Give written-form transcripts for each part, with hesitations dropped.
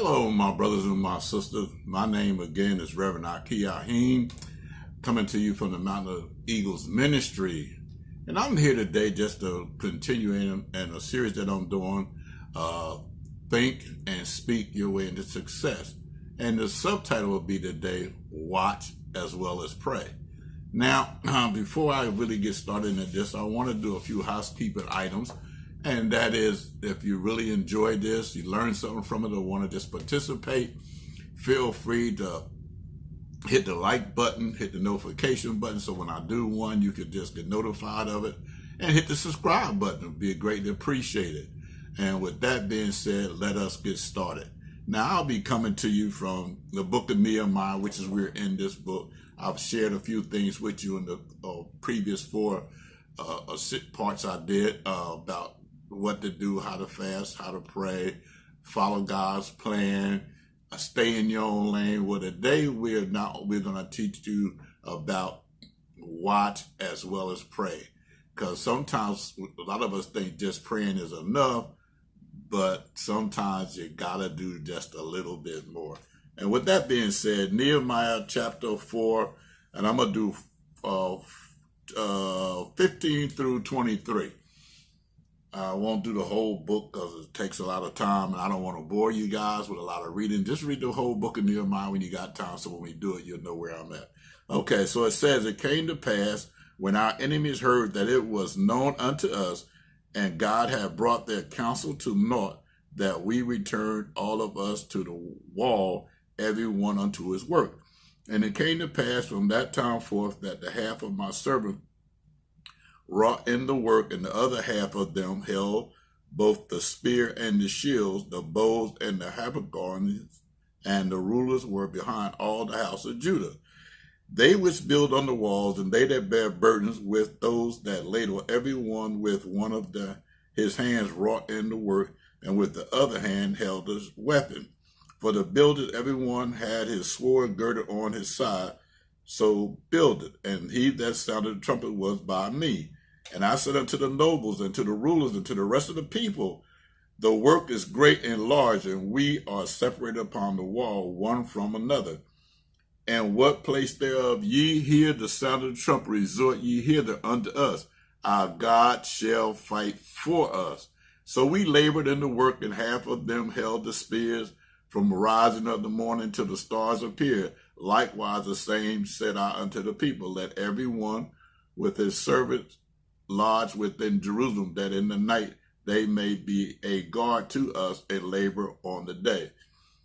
Hello, my brothers and my sisters. My name again is Reverend Aki coming to you from the Mountain of Eagles Ministry. And I'm here today just to continue in a series that I'm doing, Think and Speak Your Way into Success. And the subtitle will be today, Watch as Well as Pray. Now, before I really get started into this, I want to do a few housekeeping items. And that is, if you really enjoy this, you learn something from it, or want to just participate, feel free to hit the like button, hit the notification button, so when I do one, you can just get notified of it, and hit the subscribe button. It would be greatly appreciated. And with that being said, let us get started. Now, I'll be coming to you from the book of Nehemiah, which is we're in this book. I've shared a few things with you in the previous four parts I did about what to do, how to fast, how to pray, follow God's plan, stay in your own lane. Well, today we're going to teach you about watch as well as pray. Because sometimes a lot of us think just praying is enough, but sometimes you got to do just a little bit more. And with that being said, Nehemiah chapter 4, and I'm going to do 15 through 23. I won't do the whole book because it takes a lot of time, and I don't want to bore you guys with a lot of reading. Just read the whole book of Nehemiah when you got time, so when we do it, you'll know where I'm at. Okay, so it says, it came to pass when our enemies heard that it was known unto us, and God had brought their counsel to naught, that we returned all of us to the wall, every one unto his work. And it came to pass from that time forth that the half of my servants wrought in the work, and the other half of them held both the spear and the shields, the bows and the habergeons, and the rulers were behind all the house of Judah. They which build on the walls, and they that bear burdens with those that ladle, every one with one of his hands wrought in the work, and with the other hand held his weapon. For the builders, every one had his sword girded on his side, so builded. And he that sounded the trumpet was by me. And I said unto the nobles, and to the rulers, and to the rest of the people, the work is great and large, and we are separated upon the wall one from another. And what place thereof ye hear the sound of the trumpet, resort ye hither unto us. Our God shall fight for us. So we labored in the work, and half of them held the spears from the rising of the morning till the stars appeared. Likewise the same said I unto the people, let every one with his servants lodge within Jerusalem, that in the night they may be a guard to us and labor on the day.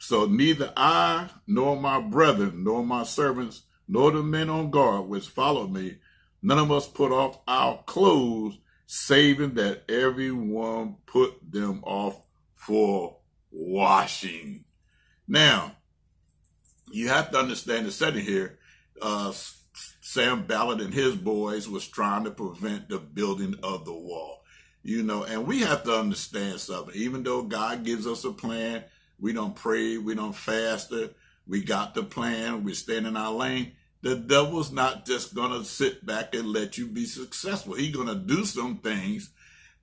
So neither I, nor my brethren, nor my servants, nor the men on guard which followed me, none of us put off our clothes, saving that every one put them off for washing. Now, you have to understand the setting here. Sam Ballard and his boys was trying to prevent the building of the wall. And we have to understand something. Even though God gives us a plan, we don't pray, we don't fast it, we got the plan, we stand in our lane. The devil's not just going to sit back and let you be successful. He's going to do some things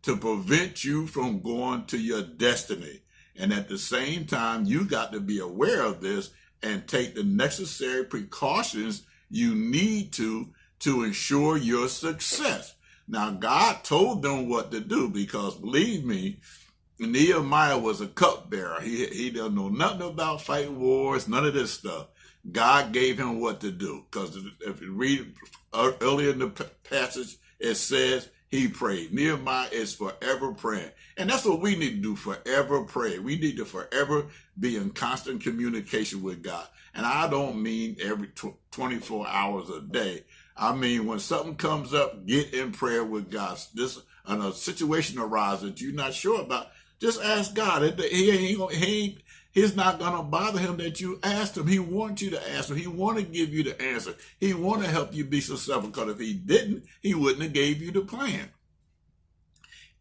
to prevent you from going to your destiny. And at the same time, you got to be aware of this and take the necessary precautions you need to ensure your success. Now, God told them what to do, because believe me, Nehemiah was a cupbearer. He doesn't know nothing about fighting wars, none of this stuff. God gave him what to do, because if you read earlier in the passage, it says he prayed. Nehemiah is forever praying. And that's what we need to do, forever pray. We need to forever be in constant communication with God. And I don't mean every 24 hours a day. I mean, when something comes up, get in prayer with God. And a situation arises that you're not sure about, just ask God. He's not going to bother him that you asked him. He wants you to ask him. He want to give you the answer. He want to help you be successful, because if he didn't, he wouldn't have gave you the plan.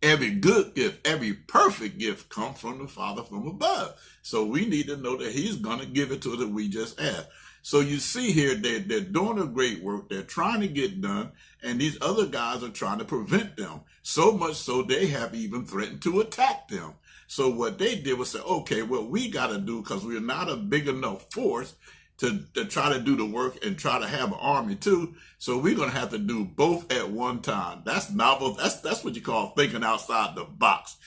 Every good gift, every perfect gift comes from the Father from above. So we need to know that he's going to give it to us if we just ask. So you see here, they're doing a great work. They're trying to get done, and these other guys are trying to prevent them. So much so they have even threatened to attack them. So what they did was say, okay, what we got to do, because we're not a big enough force to try to do the work and try to have an army too. So we're going to have to do both at one time. That's novel. That's what you call thinking outside the box.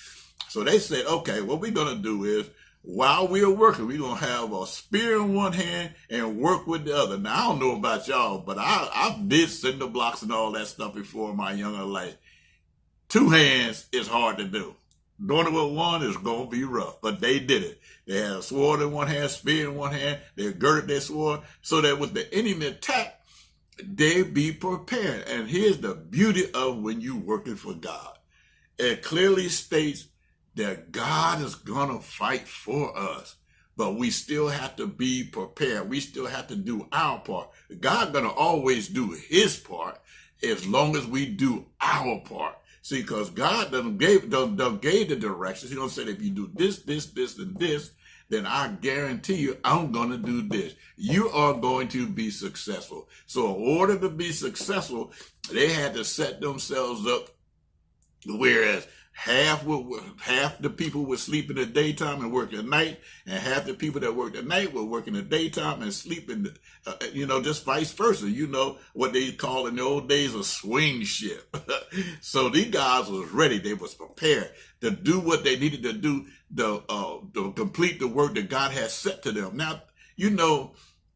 So they said, okay, what we're going to do is, while we're working, we're going to have a spear in one hand and work with the other. Now, I don't know about y'all, but I did cinder blocks and all that stuff before in my younger life. Two hands is hard to do. Doing it with one is going to be rough, but they did it. They had a sword in one hand, spear in one hand. They girded their sword so that with the enemy attack, they be prepared. And here's the beauty of when you working for God. It clearly states that God is going to fight for us, but we still have to be prepared. We still have to do our part. God's going to always do his part as long as we do our part. See, because God done gave the directions. He don't say if you do this, this, this, and this, then I guarantee you I'm going to do this. You are going to be successful. So in order to be successful, they had to set themselves up, whereas half the people would sleep in the daytime and work at night, and half the people that worked at night would work in the daytime and sleep in the, just vice versa. You know what they call in the old days a swing shift. So these guys was ready. They was prepared to do what they needed to do to complete the work that God has set to them. Now,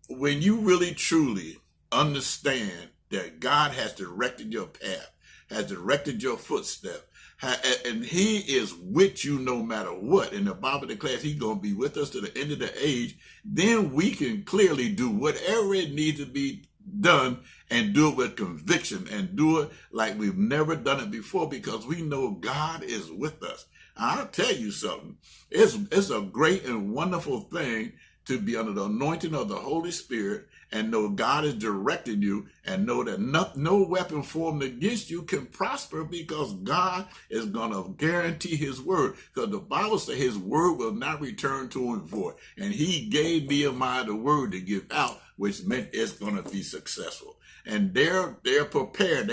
when you really truly understand that God has directed your path, has directed your footsteps, and he is with you no matter what, and the Bible declares he's going to be with us to the end of the age, then we can clearly do whatever it needs to be done and do it with conviction and do it like we've never done it before, because we know God is with us. I'll tell you something. It's a great and wonderful thing to be under the anointing of the Holy Spirit and know God is directing you, and know that no weapon formed against you can prosper, because God is going to guarantee his word. Because the Bible says his word will not return to him void. And he gave Nehemiah the word to give out, which meant it's going to be successful. And they're prepared.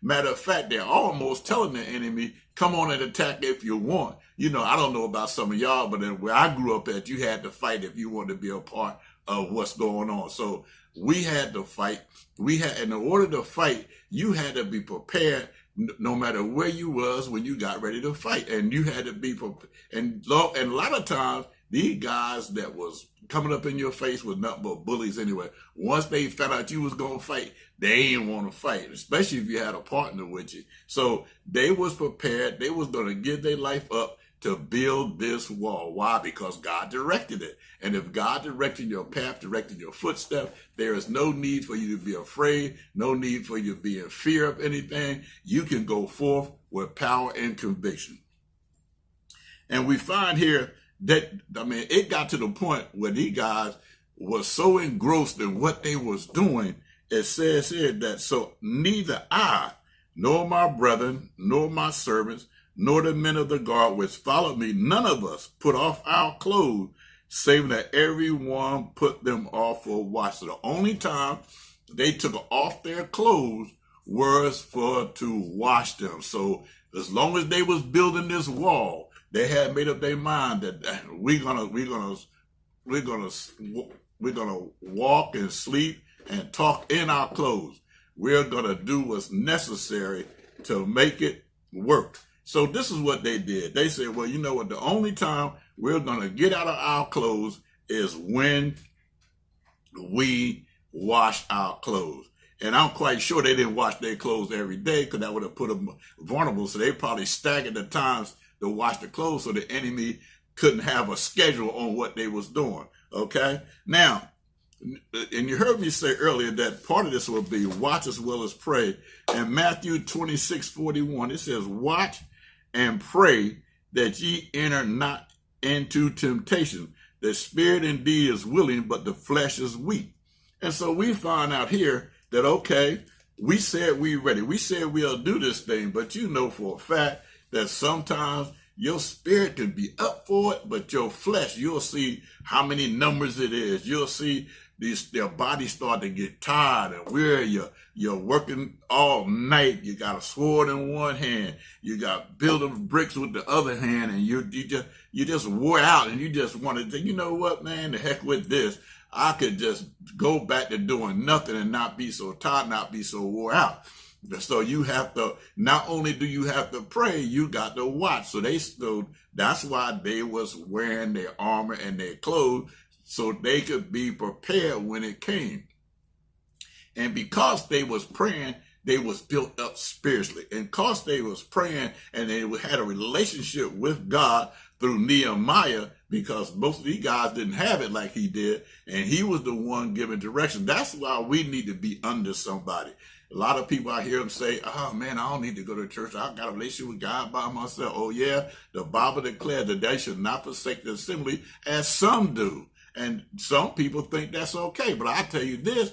Matter of fact, they're almost telling the enemy, come on and attack if you want. I don't know about some of y'all, but where I grew up at, you had to fight if you wanted to be a part of what's going on. So we had to fight. In order to fight, you had to be prepared no matter where you was when you got ready to fight. And you had to be prepared. And a lot of times, these guys that was coming up in your face was nothing but bullies anyway. Once they found out you was going to fight, they didn't want to fight, especially if you had a partner with you. So they was prepared. They was going to give their life up to build this wall. Why? Because God directed it. And if God directed your path, directed your footsteps, there is no need for you to be afraid, no need for you to be in fear of anything. You can go forth with power and conviction. And we find here that, it got to the point where these guys were so engrossed in what they was doing. It says here that, so neither I, nor my brethren, nor my servants, nor the men of the guard which followed me, none of us put off our clothes, save that everyone put them off for a wash. So the only time they took off their clothes was to wash them. So as long as they was building this wall, they had made up their mind that we're gonna walk and sleep and talk in our clothes. We're gonna do what's necessary to make it work. So this is what they did. They said, well, you know what? The only time we're going to get out of our clothes is when we wash our clothes. And I'm quite sure they didn't wash their clothes every day, because that would have put them vulnerable. So they probably staggered the times to wash the clothes so the enemy couldn't have a schedule on what they was doing. Okay? Now, and you heard me say earlier that part of this will be watch as well as pray. In Matthew 26:41, it says, watch and pray that ye enter not into temptation. The spirit indeed is willing, but the flesh is weak. And so we find out here that, okay, we said we ready. We said we'll do this thing, but you know for a fact that sometimes your spirit can be up for it, but your flesh, you'll see how many numbers it is. You'll see their bodies start to get tired and weary. You're working all night. You got a sword in one hand. You got building bricks with the other hand, and you just wore out, and you just want to think, you know what, man, the heck with this. I could just go back to doing nothing and not be so tired, not be so wore out. So you have to, not only do you have to pray, you got to watch. So that's why they was wearing their armor and their clothes, so they could be prepared when it came. And because they was praying, they was built up spiritually. And because they was praying and they had a relationship with God through Nehemiah, because most of these guys didn't have it like he did, and he was the one giving direction. That's why we need to be under somebody. A lot of people, I hear them say, oh man, I don't need to go to church. I got a relationship with God by myself. Oh yeah, the Bible declares that they should not forsake the assembly, as some do. And some people think that's okay. But I tell you this,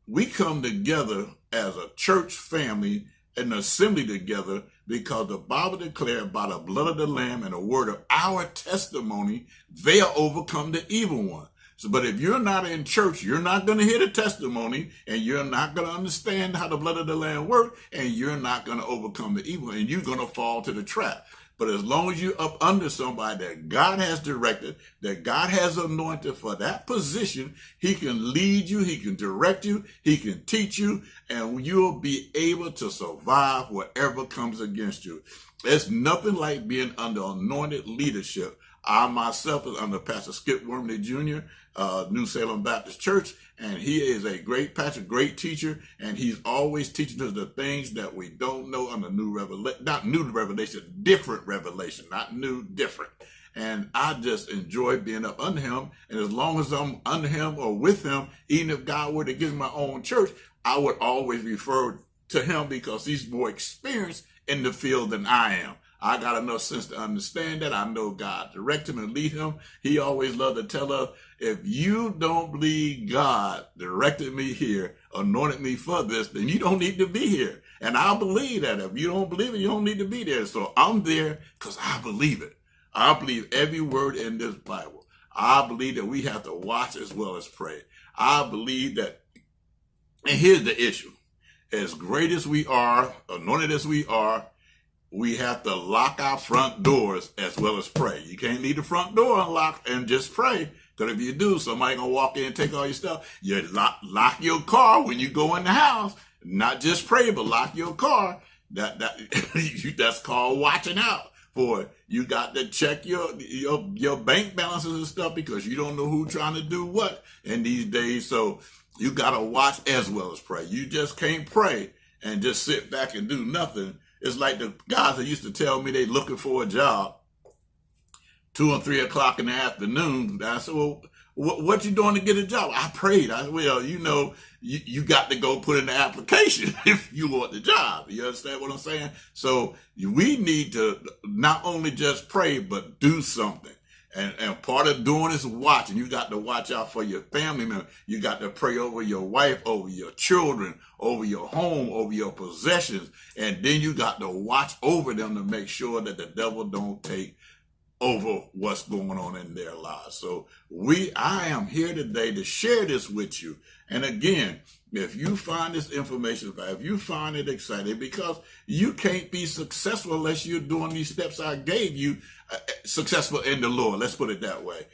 we come together as a church family and assembly together because the Bible declared by the blood of the Lamb and the word of our testimony, they'll overcome the evil one. So, but if you're not in church, you're not going to hear the testimony, and you're not going to understand how the blood of the Lamb works, and you're not going to overcome the evil, and you're going to fall to the trap. But as long as you're up under somebody that God has directed, that God has anointed for that position, he can lead you, he can direct you, he can teach you, and you'll be able to survive whatever comes against you. It's nothing like being under anointed leadership. I myself is under Pastor Skip Wormley Jr., New Salem Baptist Church, and he is a great pastor, great teacher, and he's always teaching us the things that we don't know under new revelation, not new revelation, different revelation, not new, different. And I just enjoy being up under him, and as long as I'm under him or with him, even if God were to give me my own church, I would always refer to him because he's more experienced in the field than I am. I got enough sense to understand that. I know God direct him and lead him. He always loved to tell us, if you don't believe God directed me here, anointed me for this, then you don't need to be here. And I believe that. If you don't believe it, you don't need to be there. So I'm there because I believe it. I believe every word in this Bible. I believe that we have to watch as well as pray. I believe that, and here's the issue. As great as we are, anointed as we are, we have to lock our front doors as well as pray. You can't leave the front door unlocked and just pray. Because if you do, somebody going to walk in and take all your stuff. You lock your car when you go in the house. Not just pray, but lock your car. That's called watching out for it. You got to check your bank balances and stuff because you don't know who's trying to do what in these days. So you got to watch as well as pray. You just can't pray and just sit back and do nothing. It's like the guys that used to tell me they looking for a job 2 or 3 o'clock in the afternoon. I said, well, what you doing to get a job? I prayed. I said, well, you got to go put in the application if you want the job. You understand what I'm saying? So we need to not only just pray, but do something. And part of doing is watching. You got to watch out for your family members. You got to pray over your wife, over your children, over your home, over your possessions. And then you got to watch over them to make sure that the devil don't take over what's going on in their lives. So I am here today to share this with you. And again, if you find this information, if you find it exciting, because you can't be successful unless you're doing these steps I gave you, successful in the Lord. Let's put it that way.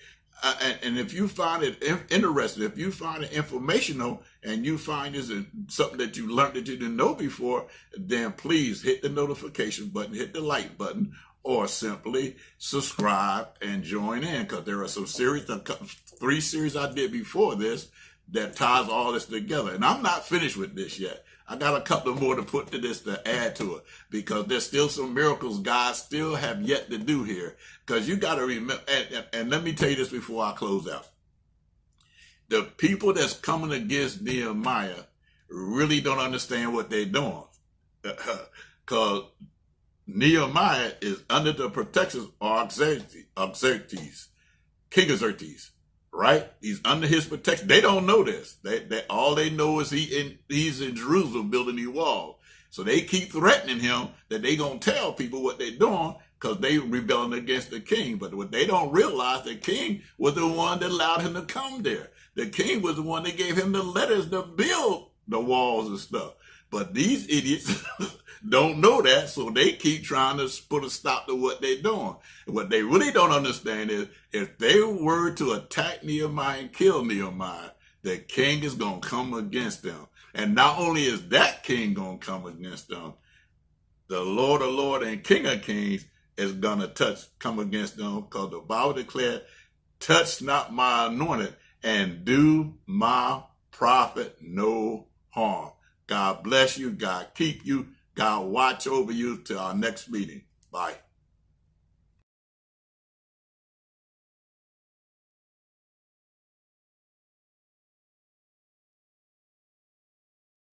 And if you find it interesting, if you find it informational, and you find this is something that you learned that you didn't know before, then please hit the notification button, hit the like button, or simply subscribe and join in, because there are some series, 3 series I did before this that ties all this together. And I'm not finished with this yet. I got a couple more to put to this to add to it, because there's still some miracles God still have yet to do here. Because you got to remember, and let me tell you this before I close out. The people that's coming against Nehemiah really don't understand what they're doing. Because Nehemiah is under the protection of Xerxes, King of Xerxes, right? He's under his protection. They don't know this. All they know is he's in Jerusalem building these walls. So they keep threatening him that they gonna tell people what they're doing, because they rebelling against the king. But what they don't realize, the king was the one that allowed him to come there. The king was the one that gave him the letters to build the walls and stuff. But these idiots don't know that, so they keep trying to put a stop to what they're doing. And what they really don't understand is, if they were to attack Nehemiah and kill Nehemiah, the king is going to come against them. And not only is that king going to come against them, the Lord of Lords and King of Kings is going to come against them, because the Bible declared, touch not my anointed and do my prophet no harm. God bless you. God keep you. God watch over you till our next meeting. Bye.